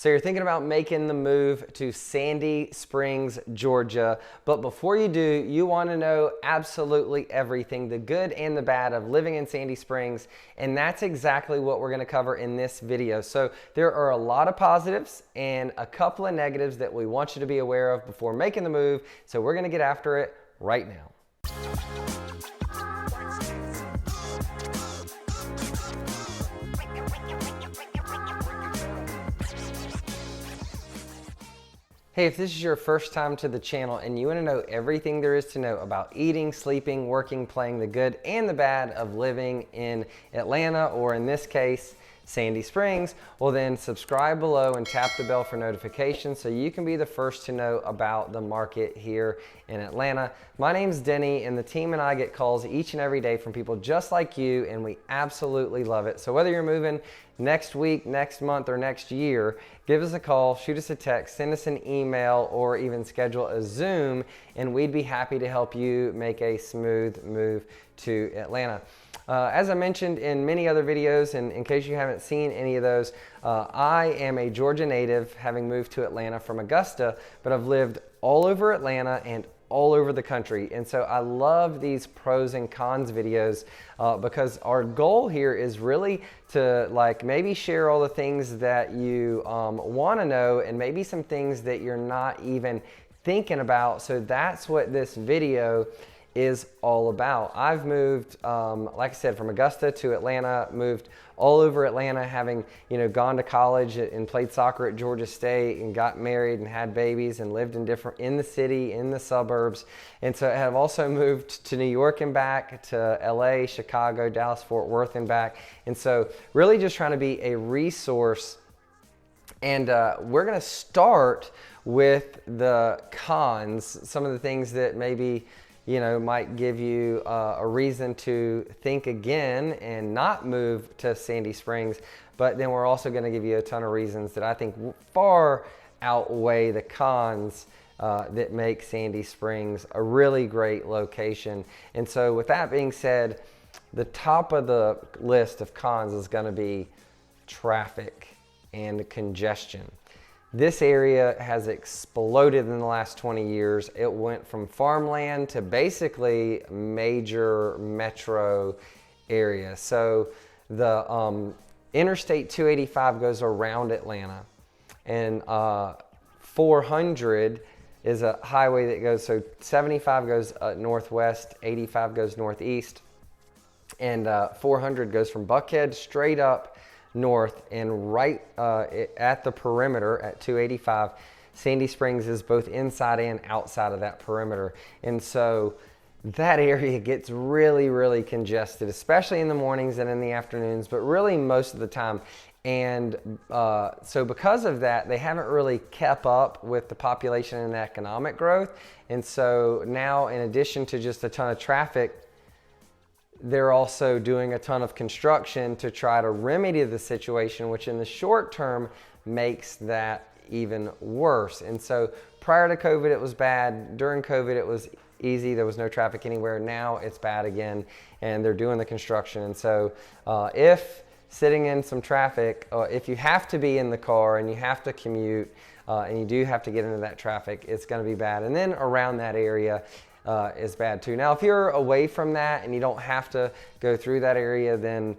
So you're thinking about making the move to Sandy Springs, Georgia, but before you do, you want to know absolutely everything, the good and the bad of living in Sandy Springs, and that's exactly what we're going to cover in this video. So there are a lot of positives and a couple of negatives that we want you to be aware of before making the move, so we're going to get after it right now. Hey, if this is your first time to the channel and you want to know everything there is to know about eating, sleeping, working, playing, the good and the bad of living in Atlanta, or in this case, Sandy Springs, well then subscribe below and tap the bell for notifications so you can be the first to know about the market here in Atlanta. My name's Denny and the team and I get calls each and every day from people just like you, and we absolutely love it. So whether you're moving next week, next month, or next year, give us a call, shoot us a text, send us an email, or even schedule a Zoom, and we'd be happy to help you make a smooth move to Atlanta. As I mentioned in many other videos, and in case you haven't seen any of those, I am a Georgia native, having moved to Atlanta from Augusta, but I've lived all over Atlanta and all over the country. And so I love these pros and cons videos because our goal here is really to maybe share all the things that you want to know, and maybe some things that you're not even thinking about. So that's what this video is all about. I've moved, like I said, from Augusta to Atlanta, moved all over Atlanta, having gone to college and played soccer at Georgia State, and got married and had babies and lived in the city, in the suburbs. And so I have also moved to New York and back, to LA, Chicago, Dallas, Fort Worth and back. And so really just trying to be a resource. And we're gonna start with the cons, some of the things that maybe might give you a reason to think again and not move to Sandy Springs. But then we're also going to give you a ton of reasons that I think far outweigh the cons that make Sandy Springs a really great location. And so with that being said, the top of the list of cons is going to be traffic and congestion. This area has exploded in the last 20 years. It went from farmland to basically major metro area. So the Interstate 285 goes around Atlanta, and 400 is a highway that goes, so 75 goes northwest, 85 goes northeast, and 400 goes from Buckhead straight up north, and right at the perimeter at 285, Sandy Springs is both inside and outside of that perimeter. And so that area gets really, really congested, especially in the mornings and in the afternoons, but really most of the time. And so because of that, they haven't really kept up with the population and economic growth. And so now, in addition to just a ton of traffic, they're also doing a ton of construction to try to remedy the situation, which in the short term makes that even worse. And so prior to COVID, it was bad. During COVID, it was easy. There was no traffic anywhere. Now it's bad again, and they're doing the construction. And so if sitting in some traffic, if you have to be in the car and you have to commute and you do have to get into that traffic, it's going to be bad. And then around that area is bad too. Now, if you're away from that and you don't have to go through that area, then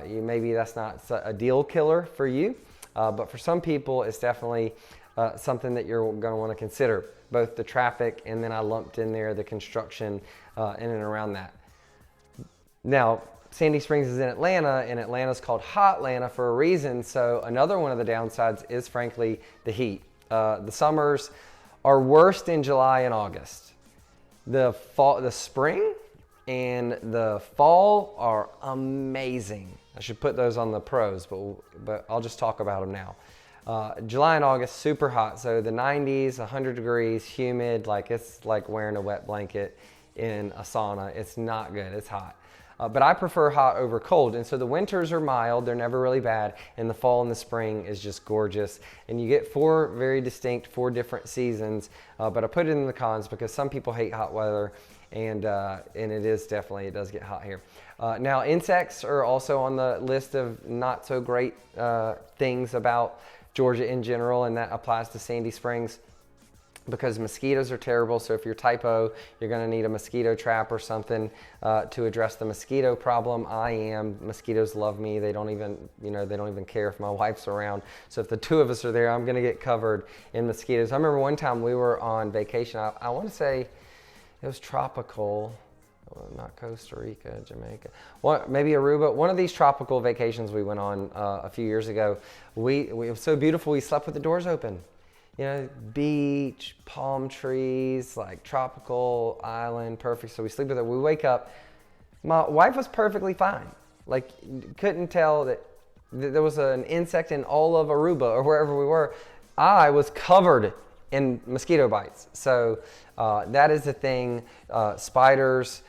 maybe that's not a deal killer for you. But for some people, it's definitely something that you're going to want to consider, both the traffic and then I lumped in there the construction in and around that. Now, Sandy Springs is in Atlanta, and Atlanta's called Hotlanta for a reason. So another one of the downsides is frankly the heat. The summers are worst in July and August. The spring and the fall are amazing. I should put those on the pros, but I'll just talk about them now. July and August, super hot. So the 90s, 100 degrees, humid, it's like wearing a wet blanket in a sauna. It's not good, it's hot. But I prefer hot over cold. And so the winters are mild, they're never really bad. And the fall and the spring is just gorgeous. And you get four different seasons. But I put it in the cons because some people hate hot weather. And it does get hot here. Now, insects are also on the list of not so great things about Georgia in general, and that applies to Sandy Springs, because mosquitoes are terrible. So if you're typo, you're going to need a mosquito trap or something to address the mosquito problem. Mosquitoes love me. They don't even, they don't even care if my wife's around. So if the two of us are there, I'm going to get covered in mosquitoes. I remember one time we were on vacation. I want to say it was tropical. Not Costa Rica, Jamaica, maybe Aruba. One of these tropical vacations we went on a few years ago. It was so beautiful. We slept with the doors open. Beach, palm trees, like tropical island, perfect. So we sleep with it. We wake up. My wife was perfectly fine. Like, couldn't tell that there was an insect in all of Aruba or wherever we were. I was covered in mosquito bites. So that is the thing. Spiders,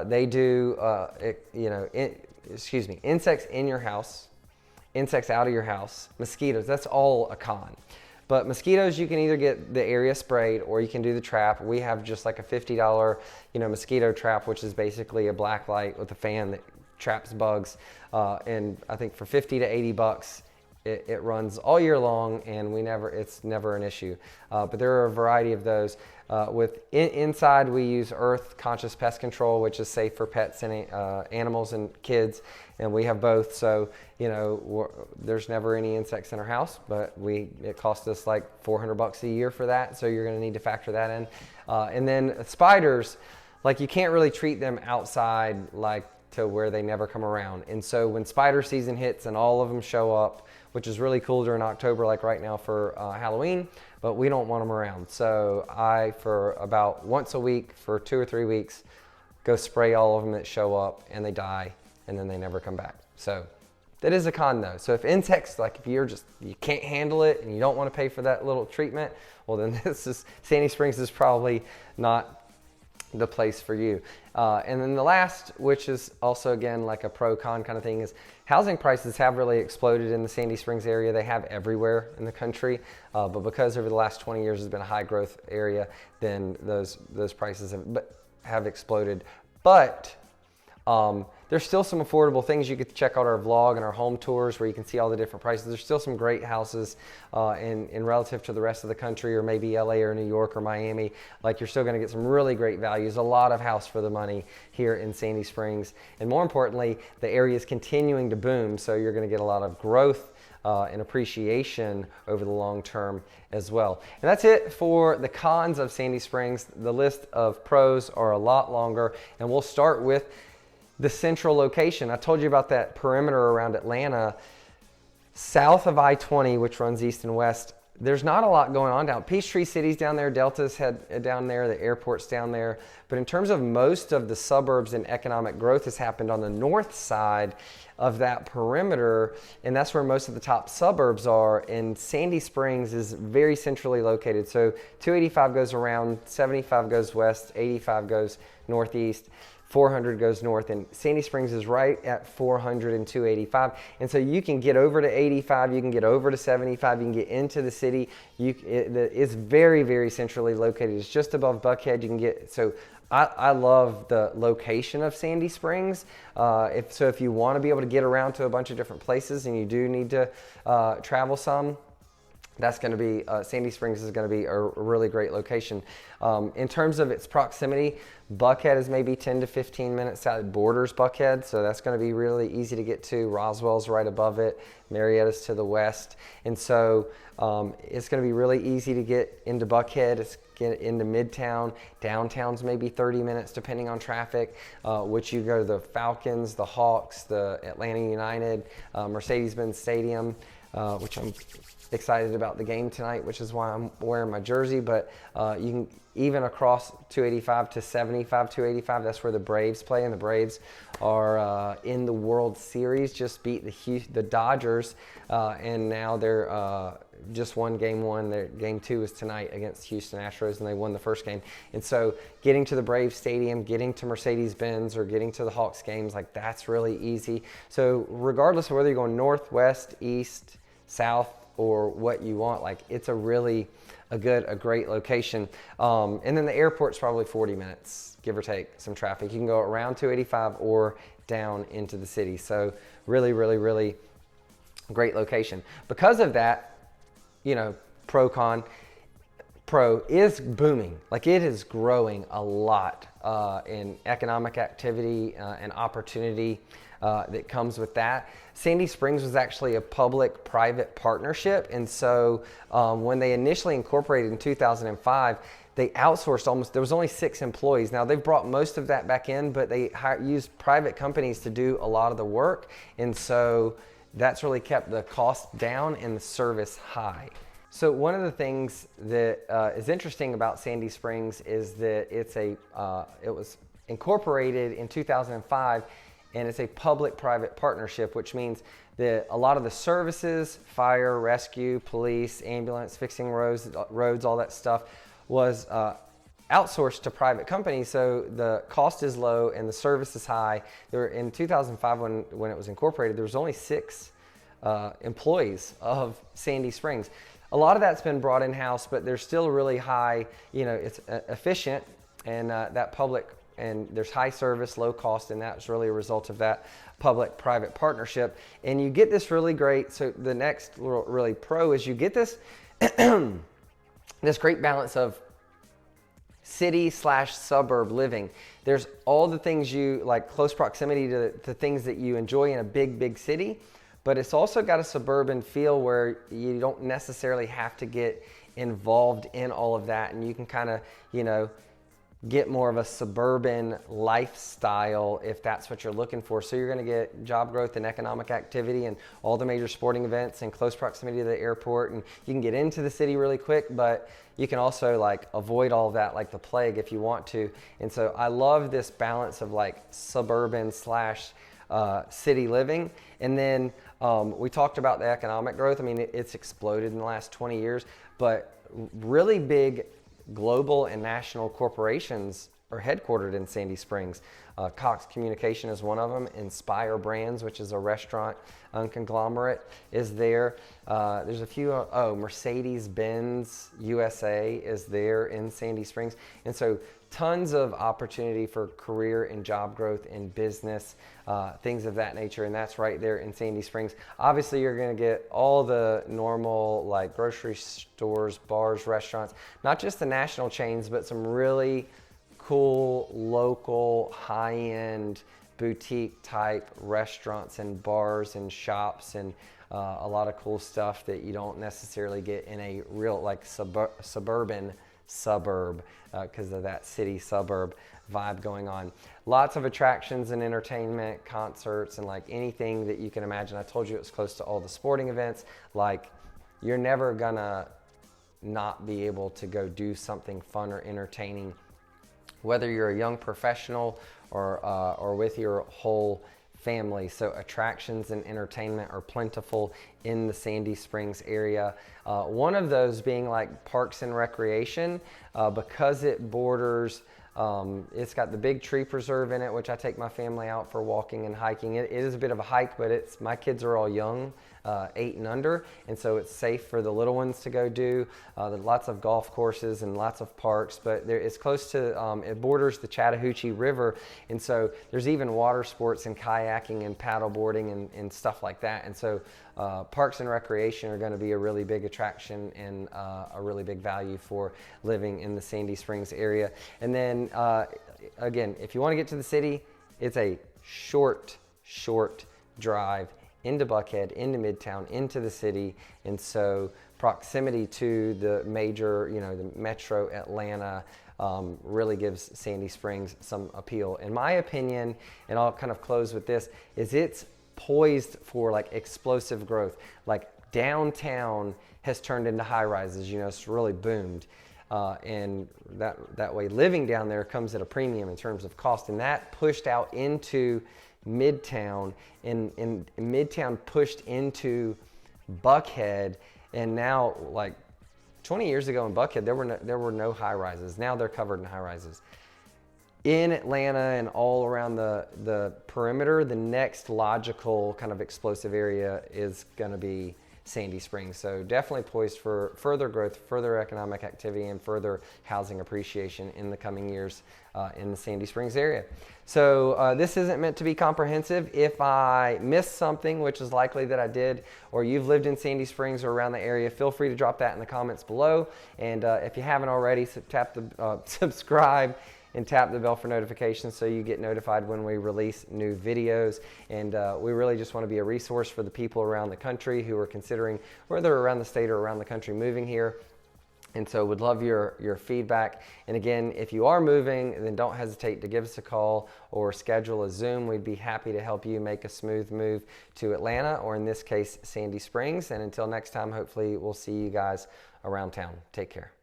they do, insects in your house, insects out of your house, mosquitoes, that's all a con. But mosquitoes, you can either get the area sprayed or you can do the trap. We have just like a $50, mosquito trap, which is basically a black light with a fan that traps bugs. And I think for 50 to 80 bucks, it runs all year long, and it's never an issue. But there are a variety of those. Inside, we use Earth Conscious Pest Control, which is safe for pets and animals and kids, and we have both. So there's never any insects in our house, but it costs us like $400 a year for that. So you're going to need to factor that in. And then spiders, like, you can't really treat them outside, like, to where they never come around. And so when spider season hits and all of them show up, which is really cool during October, like right now for Halloween, but we don't want them around. So I, for about once a week for 2 or 3 weeks, go spray all of them that show up, and they die, and then they never come back. So that is a con though. So if insects, like, if you can't handle it and you don't want to pay for that little treatment, well, then Sandy Springs is probably not the place for you. And then the last, which is also again like a pro-con kind of thing, is housing prices have really exploded in the Sandy Springs area. They have everywhere in the country, but because over the last 20 years has been a high growth area, then those prices have exploded. But there's still some affordable things. You could check out our vlog and our home tours where you can see all the different prices. There's still some great houses in relative to the rest of the country, or maybe LA or New York or Miami. Like, you're still going to get some really great values, a lot of house for the money here in Sandy Springs. And more importantly, the area is continuing to boom, so you're going to get a lot of growth and appreciation over the long term as well. And that's it for the cons of Sandy Springs. The list of pros are a lot longer, and we'll start with the central location. I told you about that perimeter around Atlanta, south of I-20, which runs east and west. There's not a lot going on down. Peachtree City's down there, Delta's down there, the airport's down there. But in terms of most of the suburbs and economic growth has happened on the north side of that perimeter, and that's where most of the top suburbs are. And Sandy Springs is very centrally located. So 285 goes around, 75 goes west, 85 goes northeast, 400 goes north, and Sandy Springs is right at 400 and 285. And so you can get over to 85, you can get over to 75, you can get into the city. It's very, very centrally located. It's just above Buckhead. You can get, so I love the location of Sandy Springs. If you want to be able to get around to a bunch of different places and you do need to travel some, that's going to be, Sandy Springs is going to be a really great location. In terms of its proximity, Buckhead is maybe 10 to 15 minutes out, borders Buckhead, so that's going to be really easy to get to. Roswell's right above it, Marietta's to the west, and so it's going to be really easy to get into Buckhead. It's get into Midtown. Downtown's maybe 30 minutes depending on traffic, which you go to the Falcons, the Hawks, the Atlanta United, Mercedes-Benz Stadium, which I'm excited about the game tonight, which is why I'm wearing my jersey. But you can even across 285 to 75, 285, that's where the Braves play, and the Braves are in the World Series, just beat the Dodgers, and now they're just won game one. Their game two is tonight against Houston Astros, and they won the first game. And so getting to the Braves Stadium, getting to Mercedes-Benz, or getting to the Hawks games, like, that's really easy. So regardless of whether you're going north, west, east, south, or what you want, like, it's a great location. And then the airport's probably 40 minutes, give or take some traffic. You can go around 285 or down into the city. So really, really, really great location. Because of that, pro con. Pro is booming. Like, it is growing a lot in economic activity and opportunity that comes with that. Sandy Springs was actually a public-private partnership, and so when they initially incorporated in 2005, they outsourced there was only 6 employees. Now they've brought most of that back in, but they used private companies to do a lot of the work, and so that's really kept the cost down and the service high. So one of the things that is interesting about Sandy Springs is that it was incorporated in 2005, and it's a public-private partnership, which means that a lot of the services, fire, rescue, police, ambulance, fixing roads, all that stuff, was outsourced to private companies. So the cost is low and the service is high. In 2005, when it was incorporated, there was only 6 employees of Sandy Springs. A lot of that's been brought in-house, but there's still really high, it's efficient, and that public, and there's high service, low cost, and that's really a result of that public-private partnership. And you get this really great, so the next really pro is you get this, this great balance of city/suburb living. There's all the things you like, close proximity to things that you enjoy in a big city, but it's also got a suburban feel where you don't necessarily have to get involved in all of that, and you can kind of, get more of a suburban lifestyle if that's what you're looking for. So you're going to get job growth and economic activity and all the major sporting events in close proximity to the airport, and you can get into the city really quick, but you can also like avoid all of that like the plague if you want to. And so I love this balance of like suburban / city living. And then we talked about the economic growth. I mean, it's exploded in the last 20 years, but really big global and national corporations are headquartered in Sandy Springs. Cox Communication is one of them. Inspire Brands, which is a restaurant conglomerate, is there. There's a few, Mercedes-Benz USA is there in Sandy Springs. And so tons of opportunity for career and job growth in business, things of that nature, and that's right there in Sandy Springs. Obviously, you're going to get all the normal like grocery stores, bars, restaurants, not just the national chains, but some really cool, local, high-end, boutique type restaurants and bars and shops, and a lot of cool stuff that you don't necessarily get in a real like suburban suburb because of that city suburb vibe going on. Lots of attractions and entertainment, concerts, and like anything that you can imagine. I told you it was close to all the sporting events. Like, you're never gonna not be able to go do something fun or entertaining, whether you're a young professional or with your whole family. So attractions and entertainment are plentiful in the Sandy Springs area. One of those being like parks and recreation, because it borders, it's got the big tree preserve in it, which I take my family out for walking and hiking. It is a bit of a hike, but my kids are all young, 8 and under, and so it's safe for the little ones to go do. There's lots of golf courses and lots of parks, but it's close to, it borders the Chattahoochee River, and so there's even water sports and kayaking and paddle boarding and stuff like that. And so parks and recreation are going to be a really big attraction and a really big value for living in the Sandy Springs area. And then again, if you want to get to the city, it's a short drive into Buckhead, into Midtown, into the city. And so proximity to the major, the metro Atlanta really gives Sandy Springs some appeal. In my opinion, and I'll kind of close with this, is it's poised for like explosive growth. Like, downtown has turned into high rises, it's really boomed. And that way living down there comes at a premium in terms of cost. And that pushed out into Midtown, and Midtown pushed into Buckhead. And now, like 20 years ago in Buckhead, there were no high rises. Now they're covered in high rises. In Atlanta and all around the perimeter, the next logical kind of explosive area is going to be Sandy Springs. So definitely poised for further growth, further economic activity, and further housing appreciation in the coming years in the Sandy Springs area. So this isn't meant to be comprehensive. If I missed something, which is likely that I did, or you've lived in Sandy Springs or around the area, feel free to drop that in the comments below. And if you haven't already, tap the subscribe and tap the bell for notifications so you get notified when we release new videos. And we really just want to be a resource for the people around the country who are considering, whether around the state or around the country, moving here. And so would love your feedback. And again, if you are moving, then don't hesitate to give us a call or schedule a Zoom. We'd be happy to help you make a smooth move to Atlanta, or in this case, Sandy Springs. And until next time, hopefully we'll see you guys around town. Take care.